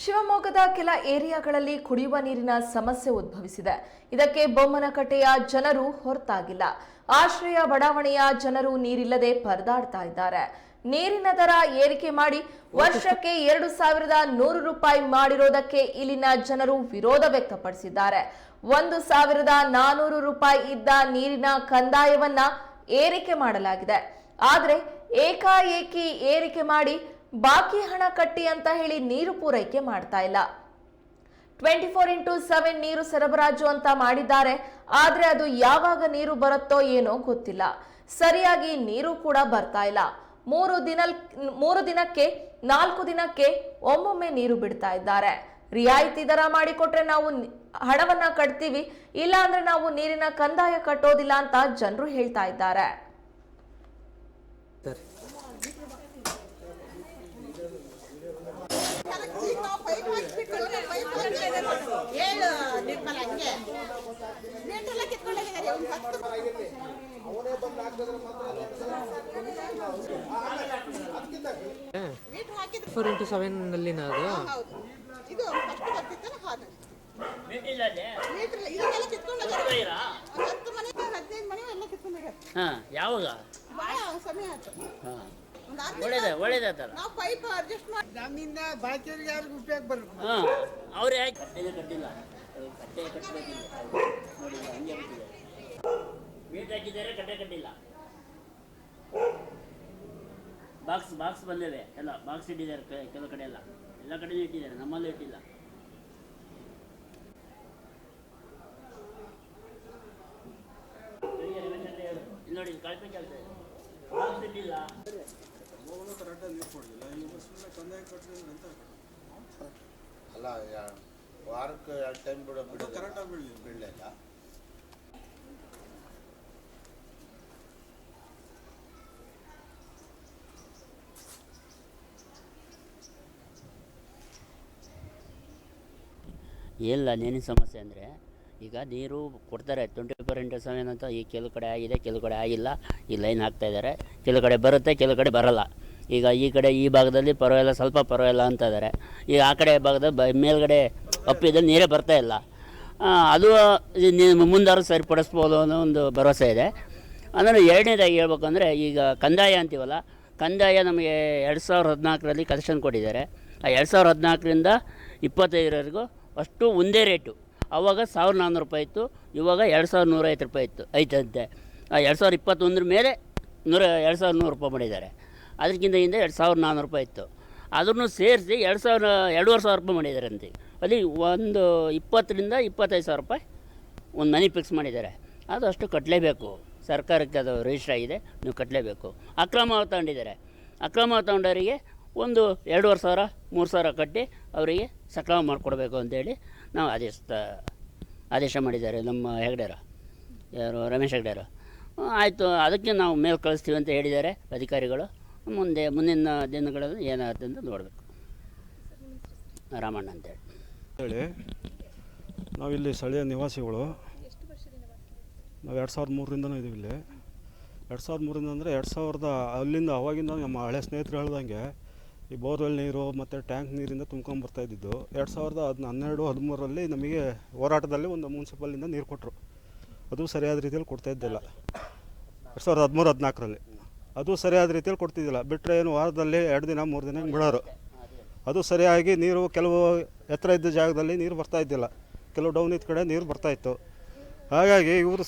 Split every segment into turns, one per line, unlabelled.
ಶಿವಮೊಗ್ಗದ ಕೆಲ ಏರಿಯಾಗಳಲ್ಲಿ ಕುಡಿಯುವ ನೀರಿನ ಸಮಸ್ಯೆ ಉದ್ಭವಿಸಿದೆ. ಇದಕ್ಕೆ ಬೊಮ್ಮನಕಟ್ಟೆಯ ಜನರು ಹೊರತಾಗಿಲ್ಲ. ಆಶ್ರಯ ಬಡಾವಣೆಯ ಜನರು ನೀರಿಲ್ಲದೆ ಪರದಾಡ್ತಾ ಇದ್ದಾರೆ. ನೀರಿನ ದರ ಏರಿಕೆ ಮಾಡಿ ವರ್ಷಕ್ಕೆ 2100 ರೂಪಾಯಿ ಮಾಡಿರೋದಕ್ಕೆ ಇಲ್ಲಿನ ಜನರು ವಿರೋಧ ವ್ಯಕ್ತಪಡಿಸಿದ್ದಾರೆ. 1400 ರೂಪಾಯಿ ಇದ್ದ ನೀರಿನ ಕಂದಾಯವನ್ನ ಏರಿಕೆ ಮಾಡಲಾಗಿದೆ. ಆದರೆ ಏಕಾಏಕಿ ಏರಿಕೆ ಮಾಡಿ ಬಾಕಿ ಹಣ ಕಟ್ಟಿ ಅಂತ ಹೇಳಿ ನೀರು ಪೂರೈಕೆ ಮಾಡ್ತಾ ಇಲ್ಲ. 24x7 ನೀರು ಸರಬರಾಜು ಅಂತ ಮಾಡಿದ್ದಾರೆ. ಆದ್ರೆ ಅದು ಯಾವಾಗ ನೀರು ಬರುತ್ತೋ ಏನೋ ಗೊತ್ತಿಲ್ಲ. ಸರಿಯಾಗಿ ನೀರು ಕೂಡ ಬರ್ತಾ ಇಲ್ಲ. 3 ದಿನಕ್ಕೆ 4 ದಿನಕ್ಕೆ ಒಮ್ಮೊಮ್ಮೆ ನೀರು ಬಿಡ್ತಾ ಇದ್ದಾರೆ. ರಿಯಾಯಿತಿ ದರ ಮಾಡಿಕೊಟ್ರೆ ನಾವು ಹಣವನ್ನ ಕಟ್ತೀವಿ, ಇಲ್ಲ ಅಂದ್ರೆ ನಾವು ನೀರಿನ ಕಂದಾಯ ಕಟ್ಟೋದಿಲ್ಲ ಅಂತ ಜನರು ಹೇಳ್ತಾ ಇದ್ದಾರೆ.
ಯಾವಾಗ ಒಳ್ಳೇದಾಯ್ತಲ್ಲ
ನಮ್ಮಿಂದ ಬಾಕಿಯವ್ರಿಗೆ ಯಾರಿಗೂ ಉಪಯೋಗ ಬರಬೇಕು.
ಅವ್ರೆ ಕಟ್ಟಿಲ್ಲ ಕಟ್ಟೆ ಕಟ್ಟಬೇಕಿಲ್ಲ ನೋಡಿ, ಹಂಗೆ ಬಿಟ್ಟಿದೆ. ಮೀಟರ್ ಹಾಕಿದ್ದಾರೆ, ಕಟ್ಟೆ ಕಟ್ಟಿಲ್ಲ. ಬಾಕ್ಸ್ ಬಂದಿವೆ, ಎಲ್ಲ ಬಾಕ್ಸ್ ಇಟ್ಟಿದ್ದಾರೆ. ಕೆಲವು ಕಡೆ ಎಲ್ಲ ಕಡೆನೂ ಇಟ್ಟಿದ್ದಾರೆ, ನಮ್ಮಲ್ಲೂ ಇಟ್ಟಿಲ್ಲ. ನೋಡಿ ಕಳಪೆ ಕೆಲಸ ಬಾಕ್ಸ್ ಇಟ್ಟಿಲ್ಲ.
ಅಲ್ಲ, ವಾರಕ್ಕೆ 2 ಟೈಮ್ ಬಿಡೋದು ಕರೆಕ್ಟಾಗಿ ಬೀಳಲಿಲ್ಲ.
ಏನಿಲ್ಲ, ನೇನಿನ ಸಮಸ್ಯೆ ಅಂದರೆ ಈಗ ನೀರು ಕೊಡ್ತಾರೆ 24x7 ಅಂತ. ಈ ಕೆಲವು ಕಡೆ ಆಗಿದೆ, ಕೆಲವು ಕಡೆ ಆಗಿಲ್ಲ. ಈ ಲೈನ್ ಹಾಕ್ತಾಯಿದ್ದಾರೆ, ಕೆಲವು ಕಡೆ ಬರುತ್ತೆ, ಕೆಲವು ಕಡೆ ಬರೋಲ್ಲ. ಈಗ ಈ ಭಾಗದಲ್ಲಿ ಪರವಾಗಿಲ್ಲ, ಸ್ವಲ್ಪ ಪರವಾಗಿಲ್ಲ ಅಂತ ಇದ್ದಾರೆ. ಈಗ ಆ ಕಡೆ ಭಾಗದ ಮೇಲ್ಗಡೆ ಅಪ್ಪಿದಲ್ಲಿ ನೀರೇ ಬರ್ತಾಯಿಲ್ಲ. ಅದು ಮುಂದಾರು ಸರಿಪಡಿಸ್ಬೋದು ಅನ್ನೋ ಒಂದು ಭರವಸೆ ಇದೆ. ಅಂದರೆ ಎರಡನೇದಾಗಿ ಹೇಳ್ಬೇಕಂದ್ರೆ, ಈಗ ಕಂದಾಯ ಅಂತೀವಲ್ಲ, ಕಂದಾಯ ನಮಗೆ 2014ರಲ್ಲಿ ಕಲೆಕ್ಷನ್ ಕೊಟ್ಟಿದ್ದಾರೆ. ಆ 2014ರಿಂದ 25ರವರೆಗೂ ಅಷ್ಟು ಒಂದೇ ರೇಟು. ಆವಾಗ 1400 ರೂಪಾಯಿ ಇತ್ತು, ಇವಾಗ 2150 ರೂಪಾಯಿ ಐತಂತೆ. 2021 ಮೇಲೆ 2100 ರೂಪಾಯಿ ಮಾಡಿದ್ದಾರೆ. ಅದಕ್ಕಿಂತ ಹಿಂದೆ 2400 ರೂಪಾಯಿ ಇತ್ತು. ಅದನ್ನು ಸೇರಿಸಿ 2,500 ರೂಪಾಯಿ ಮಾಡಿದ್ದಾರೆ ಅಂತೆ. ಅಲ್ಲಿ ಒಂದು 20ರಿಂದ 25,000 ರೂಪಾಯಿ ಒಂದು ಮನೆ ಫಿಕ್ಸ್ ಮಾಡಿದ್ದಾರೆ. ಅದು ಅಷ್ಟು ಕಟ್ಟಲೇಬೇಕು, ಸರ್ಕಾರಕ್ಕೆ ಅದು ರಿಜಿಸ್ಟರ್ ಆಗಿದೆ, ನೀವು ಕಟ್ಟಲೇಬೇಕು. ಅಕ್ರಮ ತಗೊಂಡಿದ್ದಾರೆ. ಅಕ್ರಮ ತಗೊಂಡವರಿಗೆ ಒಂದು 2,500 3,000 ಕಟ್ಟಿ ಅವರಿಗೆ ಸಕ್ರಮ ಮಾಡಿಕೊಡ್ಬೇಕು ಅಂತೇಳಿ ನಾವು ಆದೇಶ ಮಾಡಿದ್ದಾರೆ ನಮ್ಮ ಯಾರು ರಮೇಶ್ ಹೆಗ್ಡೆಯರು. ಆಯಿತು, ಅದಕ್ಕೆ ನಾವು ಮೇಲ್ ಕಳಿಸ್ತೀವಿ ಅಂತ ಹೇಳಿದ್ದಾರೆ ಅಧಿಕಾರಿಗಳು. ಮುಂದಿನ ದಿನಗಳಲ್ಲಿ ಏನಾಗುತ್ತೆ ಅಂತ ನೋಡಬೇಕು. ರಾಮಣ್ಣ ಅಂತೇಳಿ
ನಾವಿಲ್ಲಿ ಸ್ಥಳೀಯ ನಿವಾಸಿಗಳು. ನಾವು 2003ರಿಂದನೂ ಇದ್ದೀವಿ ಇಲ್ಲಿ. 2003ರಿಂದ ಅಂದರೆ 2000 ಅಲ್ಲಿಂದ ಅವಾಗಿಂದ ನಮ್ಮ ಹಳೆ ಸ್ನೇಹಿತರು ಹೇಳ್ದಂಗೆ ಈ ಬೋರ್ವೆಲ್ ನೀರು ಮತ್ತು ಟ್ಯಾಂಕ್ ನೀರಿಂದ ತುಂಬ್ಕೊಂಬರ್ತಾಯಿದ್ದು. 2012-13ರಲ್ಲಿ ನಮಗೆ ಹೋರಾಟದಲ್ಲಿ ಒಂದು ಮುನ್ಸಿಪಲ್ಲಿಂದ ನೀರು ಕೊಟ್ಟರು. ಅದು ಸರಿಯಾದ ರೀತಿಯಲ್ಲಿ ಕೊಡ್ತಾಯಿದ್ದಿಲ್ಲ. 2013-14ರಲ್ಲಿ ಅದು ಸರಿಯಾದ ರೀತಿಯಲ್ಲಿ ಕೊಡ್ತಿದ್ದಿಲ್ಲ. ಬಿಟ್ಟರೆ ಏನು ವಾರದಲ್ಲಿ 2 ದಿನ 3 ದಿನ ಬಿಡೋರು. ಅದು ಸರಿಯಾಗಿ ನೀರು ಕೆಲವು ಎತ್ತರ ಇದ್ದ ಜಾಗದಲ್ಲಿ ನೀರು ಬರ್ತಾಯಿದ್ದಿಲ್ಲ, ಕೆಲವು ಡೌನ್ ಇದ್ದ ಕಡೆ ನೀರು ಬರ್ತಾಯಿತ್ತು. ಹಾಗಾಗಿ ಇವರು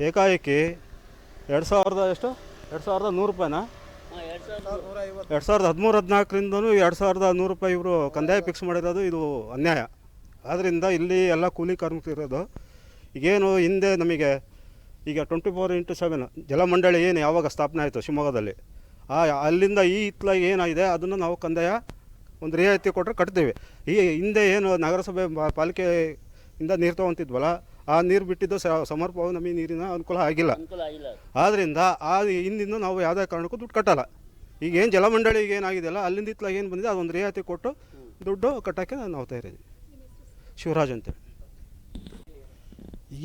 ಏಕಾಏಕಿ 2100 ರೂಪಾಯಿನ 2013-14ರಿಂದನೂ 2100 ರೂಪಾಯಿ ಇವರು ಕಂದಾಯ ಫಿಕ್ಸ್ ಮಾಡಿರೋದು ಇದು ಅನ್ಯಾಯ. ಆದ್ದರಿಂದ ಇಲ್ಲಿ ಎಲ್ಲ ಕೂಲಿ ಕಾರ್ಮಿಕರು ಇರೋದು. ಈಗೇನು ಹಿಂದೆ ನಮಗೆ ಈಗ 24x7 ಜಲಮಂಡಳಿ ಏನು ಯಾವಾಗ ಸ್ಥಾಪನೆ ಆಯಿತು ಶಿವಮೊಗ್ಗದಲ್ಲಿ, ಅಲ್ಲಿಂದ ಈ ಇತ್ಲಾಗಿ ಏನಾಗಿದೆ ಅದನ್ನು ನಾವು ಕಂದಾಯ ಒಂದು ರಿಯಾಯಿತಿ ಕೊಟ್ಟರೆ ಕಟ್ತೀವಿ. ಈ ಹಿಂದೆ ಏನು ನಗರಸಭೆ ಪಾಲಿಕೆಯಿಂದ ನೀರು ತೊಗೊತಿದ್ವಲ್ಲ, ಆ ನೀರು ಬಿಟ್ಟಿದ್ದು ಸಮರ್ಪವಾಗಿ ನಮಗೆ ನೀರಿನ ಅನುಕೂಲ ಆಗಿಲ್ಲ. ಆದ್ದರಿಂದ ಹಿಂದಿಂದ ನಾವು ಯಾವುದೇ ಕಾರಣಕ್ಕೂ ದುಡ್ಡು ಕಟ್ಟಲ್ಲ. ಈಗ ಏನು ಜಲಮಂಡಳಿಗೆ ಏನಾಗಿದೆಯಲ್ಲ, ಅಲ್ಲಿಂದ ಇತ್ಲಾಗಿ ಏನು ಬಂದಿದೆ ಅದೊಂದು ರಿಯಾಯಿತಿ ಕೊಟ್ಟು ದುಡ್ಡು ಕಟ್ಟೋಕ್ಕೆ ನಾವು ತಯಾರಿದ್ದೀವಿ. ಶಿವರಾಜ್ ಅಂತೇಳಿ.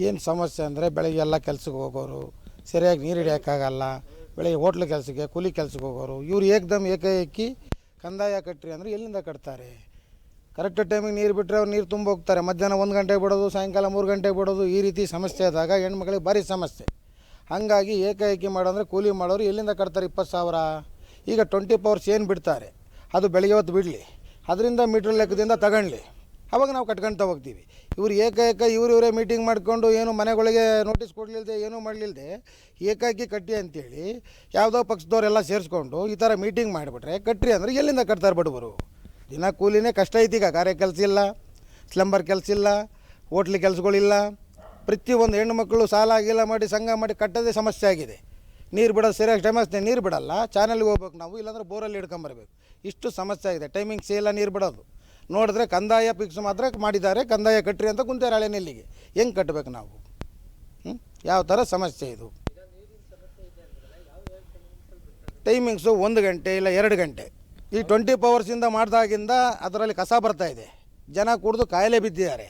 ಏನು ಸಮಸ್ಯೆ ಅಂದರೆ ಬೆಳಗ್ಗೆ ಎಲ್ಲ ಕೆಲ್ಸಕ್ಕೆ ಹೋಗೋರು, ಸರಿಯಾಗಿ ನೀರು ಹಿಡಿಯೋಕ್ಕಾಗಲ್ಲ. ಬೆಳಗ್ಗೆ ಹೋಟ್ಲ್ ಕೆಲಸಕ್ಕೆ ಕೂಲಿ ಕೆಲಸಕ್ಕೆ ಹೋಗೋರು, ಇವ್ರು ಏಕಾಏಕಿ ಕಂದಾಯ ಕಟ್ಟ್ರಿ ಅಂದರೆ ಎಲ್ಲಿಂದ ಕಟ್ತಾರೆ? ಕರೆಕ್ಟ್ ಟೈಮಿಗೆ ನೀರು ಬಿಟ್ಟರೆ ಅವ್ರು ನೀರು ತುಂಬ ಹೋಗ್ತಾರೆ. ಮಧ್ಯಾಹ್ನ 1 ಗಂಟೆಗೆ ಬಿಡೋದು, ಸಾಯಂಕಾಲ 3 ಗಂಟೆಗೆ ಬಿಡೋದು, ಈ ರೀತಿ ಸಮಸ್ಯೆ ಆದಾಗ ಹೆಣ್ಮಕ್ಳಿಗೆ ಭಾರಿ ಸಮಸ್ಯೆ. ಹಾಗಾಗಿ ಏಕಾಏಕಿ ಮಾಡೋಂದರೆ ಕೂಲಿ ಮಾಡೋರು ಎಲ್ಲಿಂದ ಕಟ್ತಾರೆ 20,000? ಈಗ 24 hours ಏನು ಬಿಡ್ತಾರೆ ಅದು ಬೆಳಗ್ಗೆ ಹೊತ್ತು ಬಿಡಲಿ, ಅದರಿಂದ ಮೀಟ್ರ್ ಲೆಕ್ಕದಿಂದ ತಗೊಳ್ಳಿ, ಅವಾಗ ನಾವು ಕಟ್ಕೊಳ್ತಾ ಹೋಗ್ತೀವಿ. ಇವ್ರು ಏಕಾಏಕ ಇವರೇ ಮೀಟಿಂಗ್ ಮಾಡಿಕೊಂಡು ಏನು ಮನೆಗಳಿಗೆ ನೋಟಿಸ್ ಕೊಡಲಿಲ್ಲದೆ ಏನೂ ಮಾಡಲಿಲ್ಲದೆ ಏಕಾಏಕಿ ಕಟ್ಟಿ ಅಂತೇಳಿ ಯಾವುದೋ ಪಕ್ಷದವರೆಲ್ಲ ಸೇರಿಸ್ಕೊಂಡು ಈ ಥರ ಮೀಟಿಂಗ್ ಮಾಡಿಬಿಟ್ರೆ ಕಟ್ರಿ ಅಂದರೆ ಎಲ್ಲಿಂದ ಕಟ್ತಾರೆ ಬಡವರು? ದಿನ ಕೂಲಿನೇ ಕಷ್ಟ ಐತಿ. ಈಗ ಗಾರೆ ಕೆಲಸ ಇಲ್ಲ, ಸ್ಲಂಬರ್ ಕೆಲಸ ಇಲ್ಲ, ಹೋಟ್ಲ್ ಕೆಲಸಗಳಿಲ್ಲ. ಪ್ರತಿಯೊಂದು ಹೆಣ್ಣು ಮಕ್ಕಳು ಸಾಲ ಆಗಿಲ್ಲ ಮಾಡಿ ಸಂಘ ಮಾಡಿ ಕಟ್ಟೋದೇ ಸಮಸ್ಯೆ ಆಗಿದೆ. ನೀರು ಬಿಡೋದು ಸರಿಯಾಗಿ ಟೈಮಸ್ತೆ ನೀರು ಬಿಡಲ್ಲ, ಚಾನಲ್ಗೆ ಹೋಗ್ಬೇಕು ನಾವು, ಇಲ್ಲಾಂದ್ರೆ ಬೋರಲ್ಲಿ ಹಿಡ್ಕೊಂಬರ್ಬೇಕು. ಇಷ್ಟು ಸಮಸ್ಯೆ ಆಗಿದೆ. ಟೈಮಿಂಗ್ಸ್ ಇಲ್ಲ ನೀರು ಬಿಡೋದು. ನೋಡಿದ್ರೆ ಕಂದಾಯ ಫಿಕ್ಸ್ ಮಾತ್ರ ಮಾಡಿದ್ದಾರೆ, ಕಂದಾಯ ಕಟ್ಟ್ರಿ ಅಂತ ಕುಂತಾರೆ ಹಳೆನೆಲ್ಲಿಗೆ. ಹೆಂಗೆ ಕಟ್ಟಬೇಕು ನಾವು? ಯಾವ ಥರ ಸಮಸ್ಯೆ ಇದು? ಟೈಮಿಂಗ್ಸು 1 ಗಂಟೆ ಇಲ್ಲ 2 ಗಂಟೆ. ಈ 24 hours ಮಾಡಿದಾಗಿಂದ ಅದರಲ್ಲಿ ಕಸ ಬರ್ತಾಯಿದೆ, ಜನ ಕುಡಿದು ಕಾಯಿಲೆ ಬಿದ್ದಿದ್ದಾರೆ.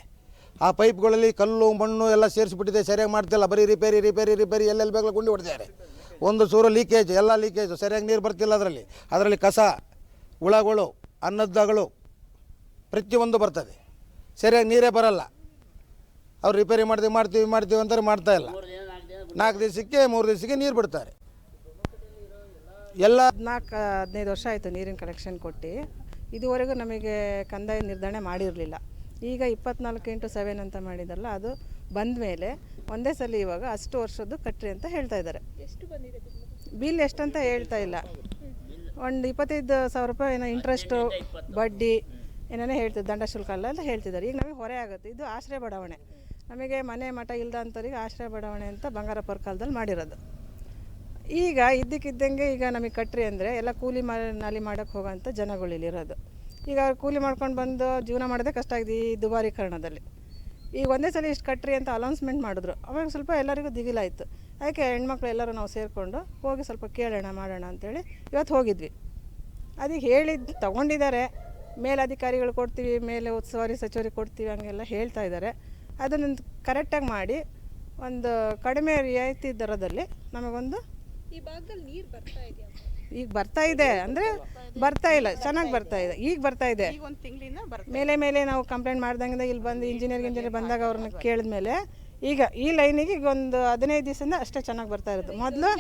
ಆ ಪೈಪ್ಗಳಲ್ಲಿ ಕಲ್ಲು ಮಣ್ಣು ಎಲ್ಲ ಸೇರಿಸ್ಬಿಟ್ಟಿದೆ, ಸರಿಯಾಗಿ ಮಾಡ್ತಿಲ್ಲ, ಬರೀ ರಿಪೇರಿ ಎಲ್ಲೆಲ್ಲಿ ಬೇಕಲ್ಲ ಗುಂಡಿ ಹೊಡೆದಿದ್ದಾರೆ. ಒಂದು ಚೂರು ಲೀಕೇಜ್, ಎಲ್ಲ ಲೀಕೇಜು, ಸರಿಯಾಗಿ ನೀರು ಬರ್ತಿಲ್ಲ. ಅದರಲ್ಲಿ ಕಸ, ಹುಳಗಳು, ಅನ್ನದ್ದಗಳು ಪ್ರತಿಯೊಂದು ಬರ್ತದೆ, ಸರಿಯಾಗಿ ನೀರೇ ಬರಲ್ಲ. ಅವ್ರು ರಿಪೇರಿ ಮಾಡ್ತೀವಿ ಅಂತಾರೆ, ಮಾಡ್ತಾಯಿಲ್ಲ. 4 ದಿವಸಕ್ಕೆ 3 ದಿವಸಕ್ಕೆ ನೀರು ಬಿಡ್ತಾರೆ. ಎಲ್ಲ
14-15 ವರ್ಷ ಆಯಿತು ನೀರಿನ ಕಲೆಕ್ಷನ್ ಕೊಟ್ಟು. ಇದುವರೆಗೂ ನಮಗೆ ಕಂದಾಯ ನಿರ್ಧರಣೆ ಮಾಡಿರಲಿಲ್ಲ. ಈಗ 24/7 ಅಂತ ಮಾಡಿದಾರಲ್ಲ, ಅದು ಬಂದ ಮೇಲೆ ಒಂದೇ ಸಲ ಇವಾಗ ಅಷ್ಟು ವರ್ಷದ್ದು ಕಟ್ರಿ ಅಂತ ಹೇಳ್ತಾ ಇದ್ದಾರೆ. ಬಿಲ್ ಎಷ್ಟಂತ ಹೇಳ್ತಾ ಇಲ್ಲ. ಒಂದು 25,000 ರೂಪಾಯಿ ಏನೋ ಇಂಟ್ರೆಸ್ಟು, ಬಡ್ಡಿ ಏನೇನೋ ಹೇಳ್ತಿದ್ದು, ದಂಡ ಶುಲ್ಕ ಎಲ್ಲ ಹೇಳ್ತಿದ್ದಾರೆ. ಈಗ ನಮಗೆ ಹೊರೆ ಆಗುತ್ತೆ. ಇದು ಆಶ್ರಯ ಬಡಾವಣೆ, ನಮಗೆ ಮನೆ ಮಠ ಇಲ್ದ ಅಂಥವ್ರಿಗೆ ಆಶ್ರಯ ಬಡಾವಣೆ ಅಂತ ಬಂಗಾರಪ್ಪರ ಕಾಲದಲ್ಲಿ ಮಾಡಿರೋದು. ಈಗ ಇದ್ದಕ್ಕಿದ್ದಂಗೆ ಈಗ ನಮಗೆ ಕಟ್ರಿ ಅಂದರೆ ಎಲ್ಲ ಕೂಲಿ ನಾಲಿ ಮಾಡೋಕ್ಕೆ ಹೋಗೋಂಥ ಜನಗಳಿಲ್ಲಿರೋದು. ಈಗ ಅವ್ರು ಕೂಲಿ ಮಾಡ್ಕೊಂಡು ಬಂದು ಜೀವನ ಮಾಡೋದೇ ಕಷ್ಟ ಆಗಿದೆ ಈ ದುಬಾರೀಕರಣದಲ್ಲಿ. ಈಗ ಒಂದೇ ಸಲ ಇಷ್ಟು ಕಟ್ರಿ ಅಂತ ಅನೌನ್ಸ್ಮೆಂಟ್ ಮಾಡಿದ್ರು, ಅವಾಗ ಸ್ವಲ್ಪ ಎಲ್ಲರಿಗೂ ದಿಗಿಲಾಯಿತು. ಅದಕ್ಕೆ ಹೆಣ್ಮಕ್ಳು ಎಲ್ಲರೂ ನಾವು ಸೇರಿಕೊಂಡು ಹೋಗಿ ಸ್ವಲ್ಪ ಕೇಳೋಣ ಮಾಡೋಣ ಅಂಥೇಳಿ ಇವತ್ತು ಹೋಗಿದ್ವಿ. ಅದಕ್ಕೆ ಹೇಳಿದ್ದು ತೊಗೊಂಡಿದ್ದಾರೆ, ಮೇಲಧಿಕಾರಿಗಳು ಕೊಡ್ತೀವಿ, ಮೇಲೆ ಉಸ್ತುವಾರಿ ಸಚಿವರಿಗೆ ಕೊಡ್ತೀವಿ ಹಂಗೆಲ್ಲ ಹೇಳ್ತಾ ಇದ್ದಾರೆ. ಅದನ್ನು ಕರೆಕ್ಟಾಗಿ ಮಾಡಿ ಒಂದು ಕಡಿಮೆ ರಿಯಾಯಿತಿ ದರದಲ್ಲಿ ನಮಗೊಂದು
ಈ ಭಾಗದಲ್ಲಿ ನೀರು ಬರ್ತಾ ಇದೆಯಾ?
ಈಗ ಬರ್ತಾ ಇದೆ ಅಂದರೆ ಬರ್ತಾ ಇಲ್ಲ, ಚೆನ್ನಾಗಿ ಬರ್ತಾ ಇದೆ. ಈಗ ಬರ್ತಾ ಇದೆ.
ಒಂದು ತಿಂಗಳಿಂದ
ಮೇಲೆ ನಾವು ಕಂಪ್ಲೇಂಟ್ ಮಾಡ್ದಂಗೆ ಇಲ್ಲಿ ಬಂದು ಇಂಜಿನಿಯರ್ ಬಂದಾಗ ಅವ್ರನ್ನ ಕೇಳಿದ್ಮೇಲೆ ಈಗ ಈ ಲೈನಿಗೆ ಈಗ ಒಂದು 15 ದಿವಸದಿಂದ ಅಷ್ಟೇ ಚೆನ್ನಾಗಿ ಬರ್ತಾ ಇರೋದು. ಮೊದಲು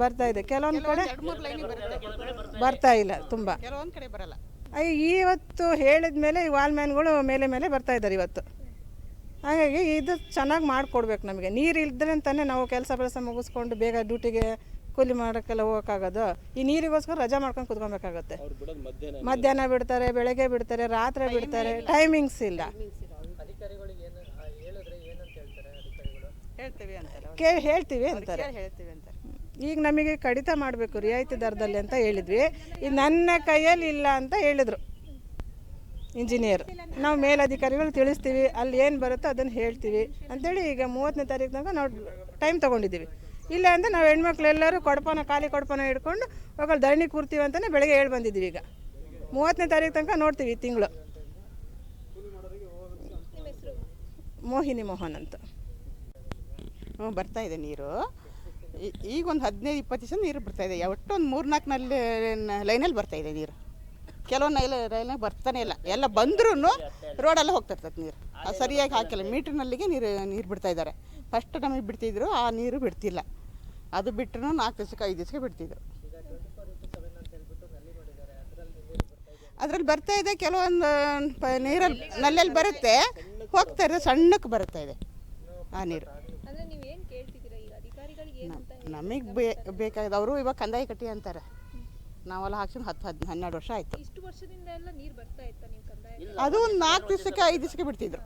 ಬರ್ತಾ ಇದೆ, ಕೆಲವೊಂದು ಕಡೆ ಬರ್ತಾ ಇಲ್ಲ, ತುಂಬ
ಕೆಲವೊಂದು ಕಡೆ ಬರಲ್ಲ.
ಇವತ್ತು ಹೇಳಿದ ಮೇಲೆ ಈ ವಾಲ್ಮ್ಯಾನ್ಗಳು ಮೇಲೆ ಬರ್ತಾ ಇದ್ದಾರೆ ಇವತ್ತು. ಹಾಗಾಗಿ ಇದು ಚೆನ್ನಾಗಿ ಮಾಡಿಕೊಡ್ಬೇಕು ನಮಗೆ. ನೀರು ಇಲ್ದ್ರೆ ಅಂತಾನೆ ನಾವು ಕೆಲಸ ಮುಗಿಸ್ಕೊಂಡು ಬೇಗ ಡ್ಯೂಟಿಗೆ ಕೂಲಿ ಮಾಡೋಕ್ಕೆಲ್ಲ ಹೋಗೋಕ್ಕಾಗೋದು. ಈ ನೀರಿಗೋಸ್ಕರ ರಜಾ ಮಾಡ್ಕೊಂಡು ಕುತ್ಕೊಬೇಕಾಗತ್ತೆ. ಮಧ್ಯಾಹ್ನ ಬಿಡ್ತಾರೆ, ಬೆಳಗ್ಗೆ ಬಿಡ್ತಾರೆ, ರಾತ್ರಿ ಬಿಡ್ತಾರೆ, ಟೈಮಿಂಗ್ಸ್ ಇಲ್ಲ. ಹೇಳ್ತೀವಿ ಅಂತಾರೆ. ಈಗ ನಮಗೆ ಕಡಿತ ಮಾಡಬೇಕು ರಿಯಾಯಿತಿ ದರದಲ್ಲಿ ಅಂತ ಹೇಳಿದ್ವಿ. ಇದು ನನ್ನ ಕೈಯಲ್ಲಿ ಇಲ್ಲ ಅಂತ ಹೇಳಿದರು ಇಂಜಿನಿಯರ್. ನಾವು ಮೇಲಧಿಕಾರಿಗಳು ತಿಳಿಸ್ತೀವಿ, ಅಲ್ಲಿ ಏನು ಬರುತ್ತೋ ಅದನ್ನು ಹೇಳ್ತೀವಿ ಅಂಥೇಳಿ ಈಗ 30ನೇ ತಾರೀಕು ತನಕ ನಾವು ಟೈಮ್ ತೊಗೊಂಡಿದ್ದೀವಿ. ಇಲ್ಲ ಅಂದರೆ ನಾವು ಹೆಣ್ಮಕ್ಳೆಲ್ಲರೂ ಖಾಲಿ ಕೊಡಪಾನ ಹಿಡ್ಕೊಂಡು ಹೋಗಲು ಧರಣಿ ಕೂರ್ತೀವಿ ಅಂತಲೇ ಬೆಳಗ್ಗೆ ಹೇಳಿ ಬಂದಿದ್ದೀವಿ. ಈಗ 30ನೇ ತಾರೀಕು ತನಕ ನೋಡ್ತೀವಿ ಈ ತಿಂಗಳು. ಮೋಹಿನಿ ಮೋಹನ್ ಅಂತ.
ಬರ್ತಾ ಇದೆ ನೀರು. ಈಗ ಒಂದು 15-20 ದಿವಸ ನೀರು ಬರ್ತಾಯಿದೆ. ಒಟ್ಟು ಒಂದು 3-4 ಲೈನಲ್ಲಿ ಬರ್ತಾಯಿದೆ ನೀರು. ಕೆಲವೊಂದು ಲೈನಾಗ ಬರ್ತಾನೆ ಇಲ್ಲ. ಎಲ್ಲ ಬಂದ್ರೂ ರೋಡೆಲ್ಲ ಹೋಗ್ತಿರ್ತದೆ ನೀರು. ಅದು ಸರಿಯಾಗಿ ಹಾಕಿಲ್ಲ. ಮೀಟ್ರ್ನಲ್ಲಿಗೆ ನೀರು ಬಿಡ್ತಾ ಇದ್ದಾರೆ. ಫಸ್ಟ್ ನಮಗೆ ಬಿಡ್ತಿದ್ರು, ಆ ನೀರು ಬಿಡ್ತಿಲ್ಲ. ಅದು ಬಿಟ್ಟರು 4 ದಿವಸಕ್ಕೆ 5 ದಿವಸಕ್ಕೆ ಬಿಡ್ತಿದ್ರು. ಅದರಲ್ಲಿ ಬರ್ತಾ ಇದೆ. ಕೆಲವೊಂದು ನೀರಲ್ಲಿ ನಲ್ಲಲ್ಲಿ ಬರುತ್ತೆ, ಹೋಗ್ತಾ ಇದೆ, ಸಣ್ಣಕ್ಕೆ ಬರ್ತಾ ಇದೆ ಆ ನೀರು. ನಮಗೆ ಬೇಕಾಗಿದೆ. ಅವರು ಇವಾಗ ಕಂದಾಯ ಕಟ್ಟಿ ಅಂತಾರೆ. ನಾವೆಲ್ಲ ಹಾಕ್ಸಿ 10-12 ವರ್ಷ ಆಯಿತು.
ಇಷ್ಟು ವರ್ಷದಿಂದ ಎಲ್ಲ ನೀರು ಬರ್ತಾ ಇತ್ತಾ ನಿಮ್ಮ ಕಂದಾಯ?
ಅದು ಒಂದು 4 ದಿವಸಕ್ಕೆ 5 ದಿವಸಕ್ಕೆ ಬಿಡ್ತಿದ್ರು.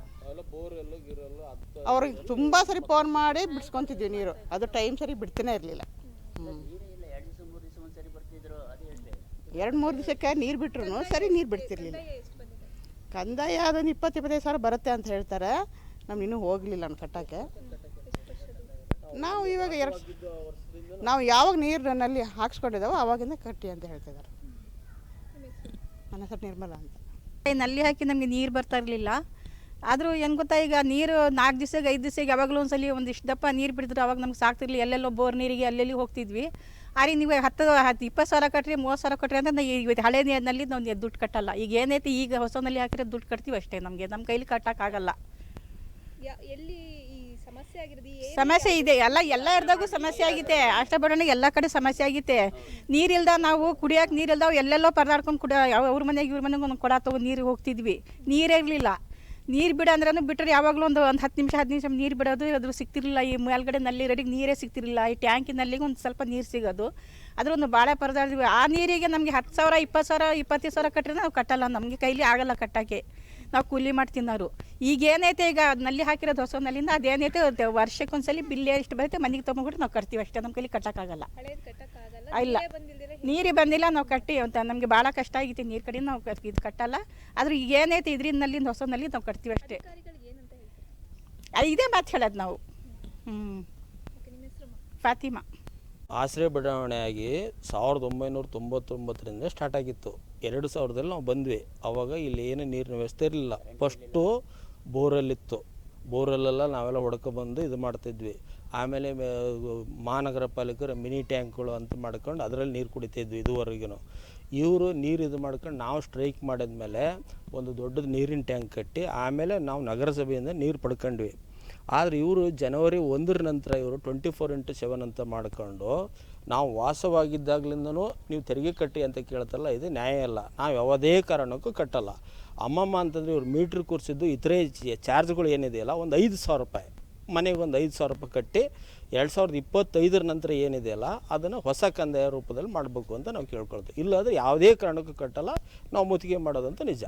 ಅವ್ರಿಗೆ ತುಂಬ ಸರಿ ಫೋನ್ ಮಾಡಿ ಬಿಡ್ಸ್ಕೊತಿದ್ವಿ ನೀರು. ಅದು ಟೈಮ್ ಸರಿ ಬಿಡ್ತಾನೆ ಇರಲಿಲ್ಲ. 2-3 ದಿವಸಕ್ಕೆ ನೀರು ಬಿಟ್ರು ಸರಿ ನೀರು ಬಿಡ್ತಿರ್ಲಿಲ್ಲ. ಕಂದಾಯ ಅದೊಂದು 20-25 ಸಾವಿರ ಬರುತ್ತೆ ಅಂತ ಹೇಳ್ತಾರೆ. ನಾವು ಇನ್ನೂ ಹೋಗಲಿಲ್ಲ ನಾನು ಕಟ್ಟೋಕ್ಕೆ. ನಾವು ಇವಾಗ ನಾವು ಯಾವಾಗ ನೀರಿನಲ್ಲಿ ಹಾಕ್ಸ್ಕೊಂಡಿದ್ದಾವೋ ಆವಾಗಿಂದ ಕಟ್ಟಿ ಅಂತ ಹೇಳ್ತಿದ್ದಾರೆ. ನನ್ನ ಹೆಸರು ನಿರ್ಮಲಾ ಅಂತ.
ನಲ್ಲಿ ಹಾಕಿ ನಮಗೆ ನೀರು ಬರ್ತಾ ಇರಲಿಲ್ಲ. ಆದರೂ ಏನು ಗೊತ್ತಾ, ಈಗ ನೀರು 4 ದಿವಸಕ್ಕೆ 5 ದಿವಸಕ್ಕೆ ಯಾವಾಗಲೂ ಒಂದ್ಸಲಿ ಒಂದಿಷ್ಟು ದಪ್ಪ ನೀರು ಬಿಡ್ತಿದ್ರು. ಅವಾಗ ನಮ್ಗೆ ಸಾಕ್ತಿರ್ಲಿ, ಎಲ್ಲೆಲ್ಲೋ ಬೋರ್ ನೀರಿಗೆ ಎಲ್ಲೆಲ್ಲಿ ಹೋಗ್ತಿದ್ವಿ. ಆದರೆ ನೀವು 20 ಸಾವಿರ ಕಟ್ರಿ 30 ಸಾವಿರ ಕಟ್ರಿ ಅಂತ ಇವತ್ತು ಹಳೆ ನೀರಿನಲ್ಲಿ ನಾವು ದುಡ್ಡು ಕಟ್ಟಲ್ಲ. ಈಗ ಏನೈತಿ, ಈಗ ಹೊಸನಲ್ಲಿ ಹಾಕಿರೋ ದುಡ್ಡು ಕಟ್ತೀವಿ ಅಷ್ಟೇ. ನಮ್ಮ ಕೈಲಿ ಕಟ್ಟೋಕ್ಕಾಗಲ್ಲ.
ಎಲ್ಲಿ ಈ ಸಮಸ್ಯೆ ಆಗಿರೋದು?
ಸಮಸ್ಯೆ ಇದೆ, ಎಲ್ಲ ಇರ್ದಾಗೂ ಸಮಸ್ಯೆ ಆಗೈತೆ. ಅಷ್ಟ ಬಡವಣಿಗೆ ಎಲ್ಲ ಕಡೆ ಸಮಸ್ಯೆ ಆಗೈತೆ. ನೀರಿಲ್ದ ನಾವು ಕುಡಿಯೋಕೆ ನೀರಿಲ್ದಾವು ಎಲ್ಲೆಲ್ಲೋ ಪರದಾಡ್ಕೊಂಡು ಅವ್ರ ಮನೆಗೆ ಇವ್ರ ಮನೆಗೆ ಒಂದು ಕೊಡ ತಗೊಂಡು ನೀರಿಗೆ ಹೋಗ್ತಿದ್ವಿ. ನೀರೇ ಇರಲಿಲ್ಲ. ನೀರು ಬಿಡ ಅಂದ್ರೂ ಬಿಟ್ಟರೆ ಯಾವಾಗಲೂ ಒಂದು 10 ನಿಮಿಷ ನೀರು ಬಿಡೋದು, ಅದು ಸಿಗ್ತಿರಲಿಲ್ಲ. ಈ ಮೇಲ್ಗಡೆ ನಲ್ಲಿ ರೆಡಿಗೆ ನೀರೇ ಸಿಗ್ತಿರಲಿಲ್ಲ. ಈ ಟ್ಯಾಂಕಿನಲ್ಲಿಗೆ ಒಂದು ಸ್ವಲ್ಪ ನೀರು ಸಿಗೋದು, ಅದ್ರ ಒಂದು ಭಾಳ ಪರದಾಡಿದ್ವಿ. ಆ ನೀರಿಗೆ ನಮಗೆ 10 ಸಾವಿರ 20 ಸಾವಿರ 25 ಸಾವಿರ ಕಟ್ಟರೆ ನಾವು ಕಟ್ಟಲ್ಲ. ನಮಗೆ ಕೈಲಿ ಆಗಲ್ಲ ಕಟ್ಟೋಕ್ಕೆ. ನಾವು ಕೂಲಿ ಮಾಡಿ ತಿನ್ನೋರು. ಈಗ ಏನೈತೆ, ಈಗ ನಲ್ಲಿ ಹಾಕಿರೋದು ಹೊಸ ನಲ್ಲಿಂದ ಅದೇನೈತೆ ವರ್ಷಕ್ಕೊಂದ್ಸಲಿ ಬಿಲ್ ಎಷ್ಟು ಬರುತ್ತೆ ಮನೆಗೆ ತೊಗೊಂಡ್ಬಿಟ್ಟು ನಾವು ಕಟ್ತೀವಿ ಅಷ್ಟೇ. ನಮ್ಮ ಕೈಲಿ ಕಟ್ಟೋಕ್ಕಾಗಲ್ಲ. ಇಲ್ಲ, ನೀರೇ ಬಂದಿಲ್ಲ, ನಾವು ಕಟ್ಟಿ ಅಂತ ನಮಗೆ ಭಾಳ ಕಷ್ಟ ಆಗಿತ್ತು. ನೀರು ಕಡೆ ನಾವು ಇದು ಕಟ್ಟಲ್ಲ. ಆದ್ರೆ ಈಗ ಏನೈತೆ ಇದರಿಂದ ಹೊಸ ನಲ್ಲಿ ನಾವು ಕಟ್ತೀವಿ ಅಷ್ಟೇ. ಇದೇ ಮಾತು ಹೇಳೋದು ನಾವು. ಫಾತಿಮಾ.
ಆಶ್ರಯ ಬಡಾವಣೆಯಾಗಿ 1999ರಿಂದ ಸ್ಟಾರ್ಟ್ ಆಗಿತ್ತು. 2000ದಲ್ಲಿ ನಾವು ಬಂದ್ವಿ. ಆವಾಗ ಇಲ್ಲಿ ಏನು ನೀರಿನ ವ್ಯವಸ್ಥೆ ಇರಲಿಲ್ಲ. ಫಸ್ಟು ಬೋರಲ್ಲಿತ್ತು. ಬೋರಲ್ಲೆಲ್ಲ ನಾವೆಲ್ಲ ಹೊಡ್ಕೊಬಂದು ಇದು ಮಾಡ್ತಿದ್ವಿ. ಆಮೇಲೆ ಮಹಾನಗರ ಪಾಲಿಕೆಯವರು ಮಿನಿ ಟ್ಯಾಂಕ್ಗಳು ಅಂತ ಮಾಡ್ಕೊಂಡು ಅದರಲ್ಲಿ ನೀರು ಕುಡಿತಿದ್ವಿ ಇದುವರೆಗೂ. ಇವರು ನೀರು ಇದು ಮಾಡ್ಕೊಂಡು ನಾವು ಸ್ಟ್ರೈಕ್ ಮಾಡಿದ್ಮೇಲೆ ಒಂದು ದೊಡ್ಡದು ನೀರಿನ ಟ್ಯಾಂಕ್ ಕಟ್ಟಿ ಆಮೇಲೆ ನಾವು ನಗರಸಭೆಯಿಂದ ನೀರು ಪಡ್ಕೊಂಡ್ವಿ. ಆದರೆ ಇವರು ಜನವರಿ 1 ನಂತರ ಇವರು 24x7 ಅಂತ ಮಾಡ್ಕೊಂಡು ನಾವು ವಾಸವಾಗಿದ್ದಾಗಲಿಂದನೂ ನೀವು ತೆರಿಗೆ ಕಟ್ಟಿ ಅಂತ ಕೇಳ್ತಾರಲ್ಲ, ಇದು ನ್ಯಾಯ ಅಲ್ಲ. ನಾವು ಯಾವುದೇ ಕಾರಣಕ್ಕೂ ಕಟ್ಟಲ್ಲ. ಅಮ್ಮಮ್ಮ ಅಂತಂದರೆ ಇವ್ರು ಮೀಟ್ರ್ ಕೂರಿಸಿದ್ದು ಇತರೆ ಚಾರ್ಜ್ಗಳು ಏನಿದೆಯಲ್ಲ ಒಂದು 5,000 ರೂಪಾಯಿ, ಮನೆಗೆ ಒಂದು 5,000 ರೂಪಾಯಿ ಕಟ್ಟಿ 2025 ನಂತರ ಏನಿದೆಯಲ್ಲ ಅದನ್ನು ಹೊಸ ಕಂದಾಯ ರೂಪದಲ್ಲಿ ಮಾಡಬೇಕು ಅಂತ ನಾವು ಕೇಳ್ಕೊಳ್ತೀವಿ. ಇಲ್ಲಾಂದರೆ ಯಾವುದೇ ಕಾರಣಕ್ಕೂ ಕಟ್ಟಲ್ಲ. ನಾವು ಮುತ್ತಿಗೆ ಮಾಡೋದಂತ ನಿಜ.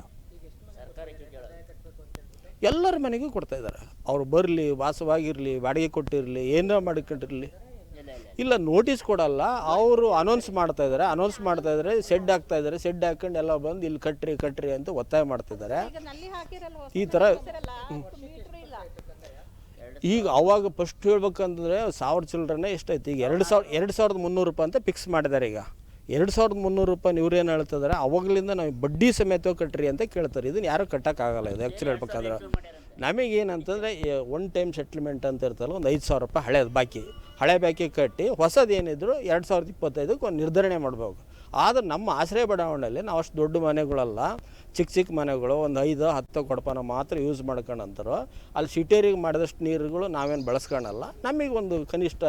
ಎಲ್ಲರ ಮನೆಗೂ ಕೊಡ್ತಾಯಿದ್ದಾರೆ. ಅವ್ರು ಬರಲಿ, ವಾಸವಾಗಿರಲಿ, ಬಾಡಿಗೆ ಕೊಟ್ಟಿರಲಿ, ಏನಾರ ಮಾಡಿಕೊಂಡಿರಲಿ. ಇಲ್ಲ, ನೋಟಿಸ್ ಕೊಡಲ್ಲ. ಅವರು ಅನೌನ್ಸ್ ಮಾಡ್ತಾಯಿದ್ದಾರೆ, ಶೆಡ್ ಹಾಕ್ತಾಯಿದ್ದಾರೆ. ಶೆಡ್ ಹಾಕ್ಕೊಂಡು ಎಲ್ಲ ಬಂದು ಇಲ್ಲಿ ಕಟ್ರಿ ಅಂತ ಒತ್ತಾಯ ಮಾಡ್ತಿದ್ದಾರೆ. ಈ ಥರ ಈಗ ಅವಾಗ ಫಸ್ಟ್ ಹೇಳ್ಬೇಕಂತಂದರೆ 1000 ಚಿಲ್ಡ್ರನ್ನೇ ಎಷ್ಟೈತಿ, ಈಗ 2,300 ರೂಪಾಯಿ ಅಂತ ಫಿಕ್ಸ್ ಮಾಡಿದ್ದಾರೆ. ಈಗ 2,300 ರೂಪಾಯಿ ಇವ್ರೇನು ಹೇಳ್ತಿದ್ದಾರೆ, ಅವಾಗಲಿಂದ ನಾವು ಬಡ್ಡಿ ಸಮೇತ ಕಟ್ರಿ ಅಂತ ಕೇಳ್ತಾರೆ. ಇದನ್ನು ಯಾರೂ ಕಟ್ಟೋಕ್ಕಾಗಲ್ಲ. ಇದು ಆ್ಯಕ್ಚುಲಿ ಹೇಳ್ಬೇಕಾದ್ರೆ ನಮಗೇನಂತಂದರೆ 1 ಟೈಮ್ ಸೆಟ್ಲ್ಮೆಂಟ್ ಅಂತ ಇರ್ತಲ್ಲ, ಒಂದು 5,000 ರೂಪಾಯಿ ಹಳೆ ಬಾಕಿ ಕಟ್ಟಿ ಹೊಸದೇನಿದ್ರು 2025ಕ್ಕೆ ಒಂದು ನಿರ್ಧರಣೆ ಮಾಡಬೇಕು. ಆದರೆ ನಮ್ಮ ಆಶ್ರಯ ಬಡಾವಣೆಯಲ್ಲಿ ನಾವು ಅಷ್ಟು ದೊಡ್ಡ ಮನೆಗಳಲ್ಲ, ಚಿಕ್ಕ ಮನೆಗಳು, ಒಂದು 5-10 ಕೊಡಪಾನ ಮಾತ್ರ ಯೂಸ್ ಮಾಡ್ಕೊಂಡಂತಾರೋ ಅಲ್ಲಿ ಸಿಟಿಯರಿಗೆ ಮಾಡಿದಷ್ಟು ನೀರುಗಳು ನಾವೇನು ಬಳಸ್ಕೊಳಲ್ಲ. ನಮಗೆ ಒಂದು ಕನಿಷ್ಠ